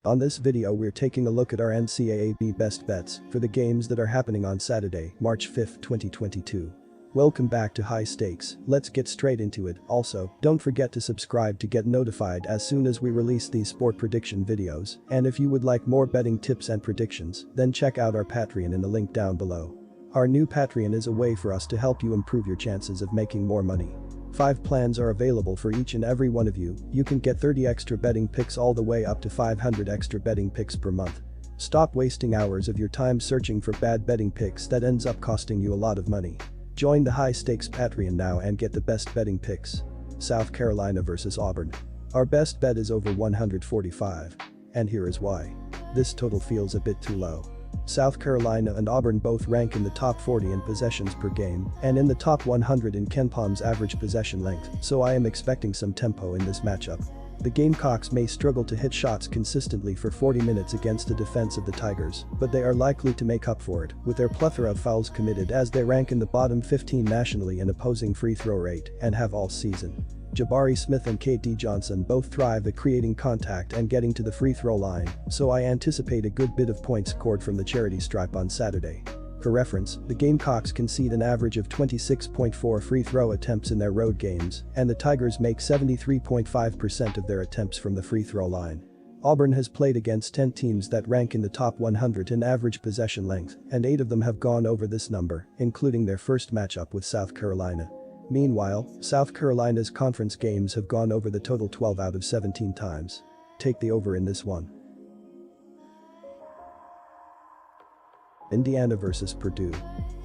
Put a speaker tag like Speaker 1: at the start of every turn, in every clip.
Speaker 1: On this video we're taking a look at our NCAAB best bets for the games that are happening on Saturday, March 5, 2022. Welcome back to High Stakes, let's get straight into it. Also, don't forget to subscribe to get notified as soon as we release these sport prediction videos, and if you would like more betting tips and predictions, then check out our Patreon in the link down below. Our new Patreon is a way for us to help you improve your chances of making more money. 5 plans are available for each and every one of you. You can get 30 extra betting picks all the way up to 500 extra betting picks per month. Stop wasting hours of your time searching for bad betting picks that ends up costing you a lot of money. Join the High Stakes Patreon now and get the best betting picks. South Carolina vs Auburn. Our best bet is over 145. And here is why. This total feels a bit too low. South Carolina and Auburn both rank in the top 40 in possessions per game and in the top 100 in KenPom's average possession length, so I am expecting some tempo in this matchup. The Gamecocks may struggle to hit shots consistently for 40 minutes against the defense of the Tigers, but they are likely to make up for it with their plethora of fouls committed, as they rank in the bottom 15 nationally in opposing free throw rate and have all season. Jabari Smith and KD Johnson both thrive at creating contact and getting to the free throw line, so I anticipate a good bit of points scored from the charity stripe on Saturday. For reference, the Gamecocks concede an average of 26.4 free throw attempts in their road games, and the Tigers make 73.5% of their attempts from the free throw line. Auburn has played against 10 teams that rank in the top 100 in average possession length, and 8 of them have gone over this number, including their first matchup with South Carolina. Meanwhile, South Carolina's conference games have gone over the total 12 out of 17 times. Take the over in this one. Indiana vs Purdue.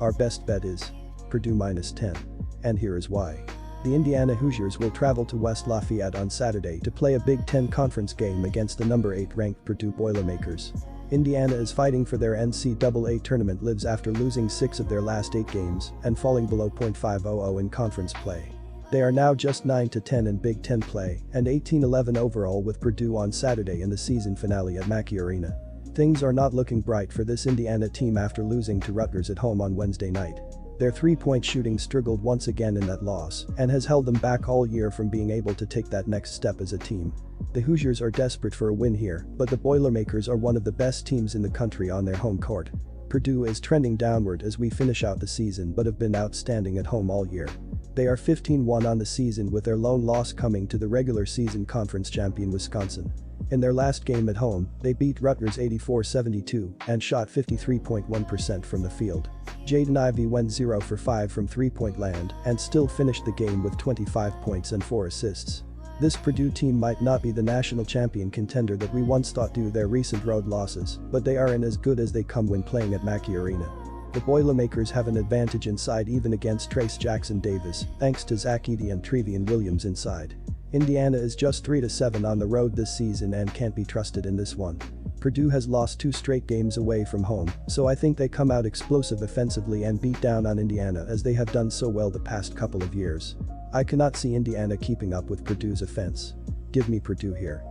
Speaker 1: Our best bet is Purdue -10. And here is why. The Indiana Hoosiers will travel to West Lafayette on Saturday to play a Big Ten conference game against the number 8 ranked Purdue Boilermakers. Indiana is fighting for their NCAA tournament lives after losing 6 of their last 8 games and falling below .500 in conference play. They are now just 9-10 in Big Ten play and 18-11 overall with Purdue on Saturday in the season finale at Mackey Arena. Things are not looking bright for this Indiana team after losing to Rutgers at home on Wednesday night. Their 3-point shooting struggled once again in that loss and has held them back all year from being able to take that next step as a team. The Hoosiers are desperate for a win here, but the Boilermakers are one of the best teams in the country on their home court. Purdue is trending downward as we finish out the season but have been outstanding at home all year. They are 15-1 on the season with their lone loss coming to the regular season conference champion Wisconsin. In their last game at home, they beat Rutgers 84-72 and shot 53.1% from the field. Jaden Ivey went 0 for 5 from 3-point land and still finished the game with 25 points and 4 assists. This Purdue team might not be the national champion contender that we once thought due to their recent road losses, but they are in as good as they come when playing at Mackey Arena. The Boilermakers have an advantage inside even against Trace Jackson Davis, thanks to Zach Edey and Trevion Williams inside. Indiana is just 3-7 on the road this season and can't be trusted in this one. Purdue has lost 2 straight games away from home, so I think they come out explosive offensively and beat down on Indiana as they have done so well the past couple of years. I cannot see Indiana keeping up with Purdue's offense. Give me Purdue here.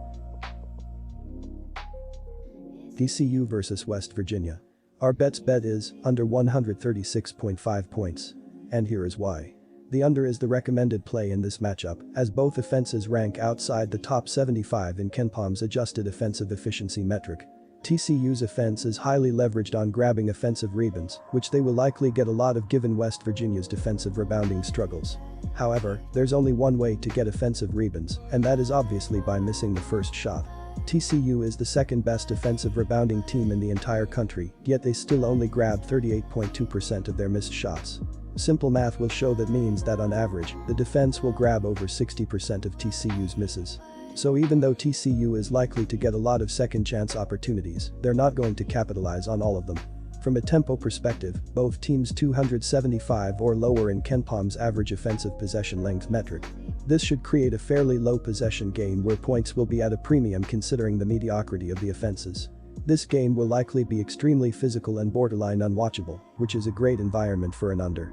Speaker 1: TCU vs West Virginia. Our best bet is under 136.5 points. And here is why. The under is the recommended play in this matchup, as both offenses rank outside the top 75 in KenPom's adjusted offensive efficiency metric. TCU's offense is highly leveraged on grabbing offensive rebounds, which they will likely get a lot of given West Virginia's defensive rebounding struggles. However, there's only one way to get offensive rebounds, and that is obviously by missing the first shot. TCU is the second best offensive rebounding team in the entire country, yet they still only grab 38.2% of their missed shots. Simple math will show that means that on average, the defense will grab over 60% of TCU's misses. So even though TCU is likely to get a lot of second chance opportunities, they're not going to capitalize on all of them. From a tempo perspective, both teams 275 or lower in KenPom's average offensive possession length metric. This should create a fairly low possession game where points will be at a premium considering the mediocrity of the offenses. This game will likely be extremely physical and borderline unwatchable, which is a great environment for an under.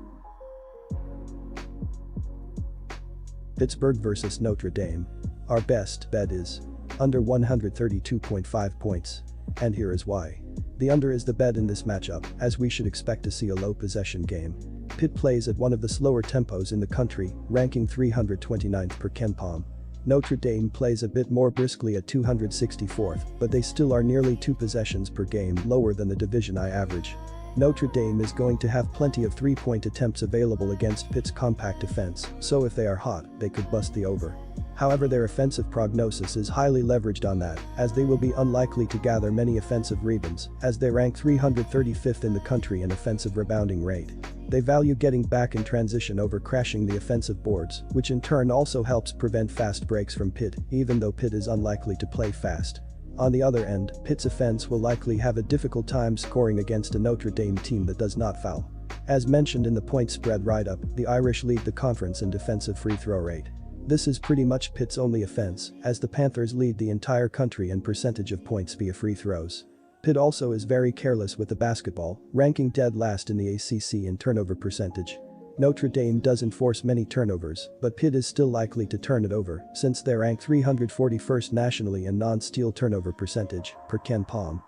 Speaker 1: Pittsburgh vs Notre Dame. Our best bet is under 132.5 points. And here is why. The under is the bet in this matchup, as we should expect to see a low possession game. Pitt plays at one of the slower tempos in the country, ranking 329th per KenPom. Notre Dame plays a bit more briskly at 264th, but they still are nearly 2 possessions per game lower than the Division I average. Notre Dame is going to have plenty of three-point attempts available against Pitt's compact defense, so if they are hot, they could bust the over. However, their offensive prognosis is highly leveraged on that, as they will be unlikely to gather many offensive rebounds, as they rank 335th in the country in offensive rebounding rate. They value getting back in transition over crashing the offensive boards, which in turn also helps prevent fast breaks from Pitt, even though Pitt is unlikely to play fast. On the other end, Pitt's offense will likely have a difficult time scoring against a Notre Dame team that does not foul. As mentioned in the point spread write-up, the Irish lead the conference in defensive free throw rate. This is pretty much Pitt's only offense, as the Panthers lead the entire country in percentage of points via free throws. Pitt also is very careless with the basketball, ranking dead last in the ACC in turnover percentage. Notre Dame doesn't force many turnovers, but Pitt is still likely to turn it over since they rank 341st nationally in non-steal turnover percentage, per Ken Palm.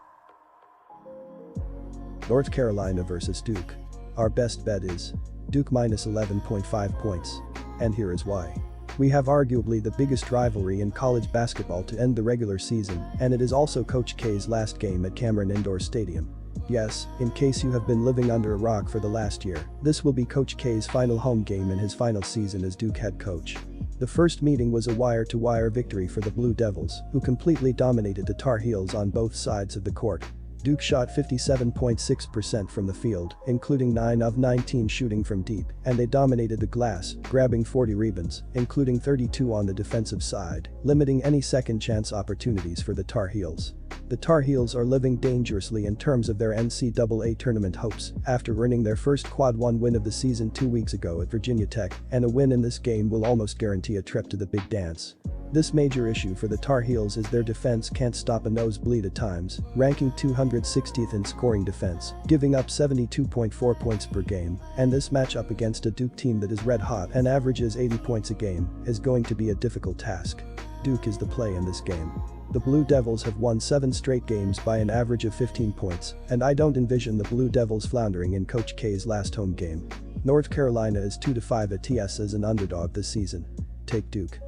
Speaker 1: North Carolina vs Duke. Our best bet is Duke minus 11.5 points. And here is why. We have arguably the biggest rivalry in college basketball to end the regular season, and it is also Coach K's last game at Cameron Indoor Stadium. Yes, in case you have been living under a rock for the last year, this will be Coach K's final home game in his final season as Duke head coach. The first meeting was a wire-to-wire victory for the Blue Devils, who completely dominated the Tar Heels on both sides of the court. Duke shot 57.6% from the field, including 9 of 19 shooting from deep, and they dominated the glass, grabbing 40 rebounds, including 32 on the defensive side, limiting any second-chance opportunities for the Tar Heels. The Tar Heels are living dangerously in terms of their NCAA tournament hopes after earning their first Quad 1 win of the season 2 weeks ago at Virginia Tech, and a win in this game will almost guarantee a trip to the Big Dance. This major issue for the Tar Heels is their defense can't stop a nosebleed at times, ranking 260th in scoring defense, giving up 72.4 points per game, and this matchup against a Duke team that is red hot and averages 80 points a game is going to be a difficult task. Duke is the play in this game. The Blue Devils have won 7 straight games by an average of 15 points, and I don't envision the Blue Devils floundering in Coach K's last home game. North Carolina is 2-5 at TS as an underdog this season. Take Duke.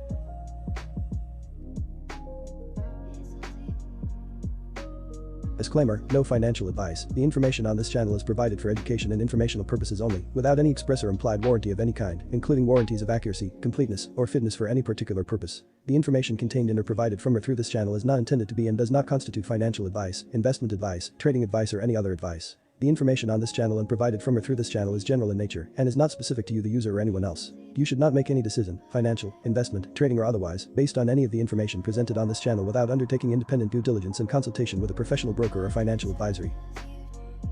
Speaker 1: Disclaimer, no financial advice. The information on this channel is provided for education and informational purposes only, without any express or implied warranty of any kind, including warranties of accuracy, completeness, or fitness for any particular purpose. The information contained in or provided from or through this channel is not intended to be and does not constitute financial advice, investment advice, trading advice, or any other advice. The information on this channel and provided from or through this channel is general in nature and is not specific to you, the user, or anyone else. You should not make any decision, financial, investment, trading, or otherwise, based on any of the information presented on this channel without undertaking independent due diligence and consultation with a professional broker or financial advisory.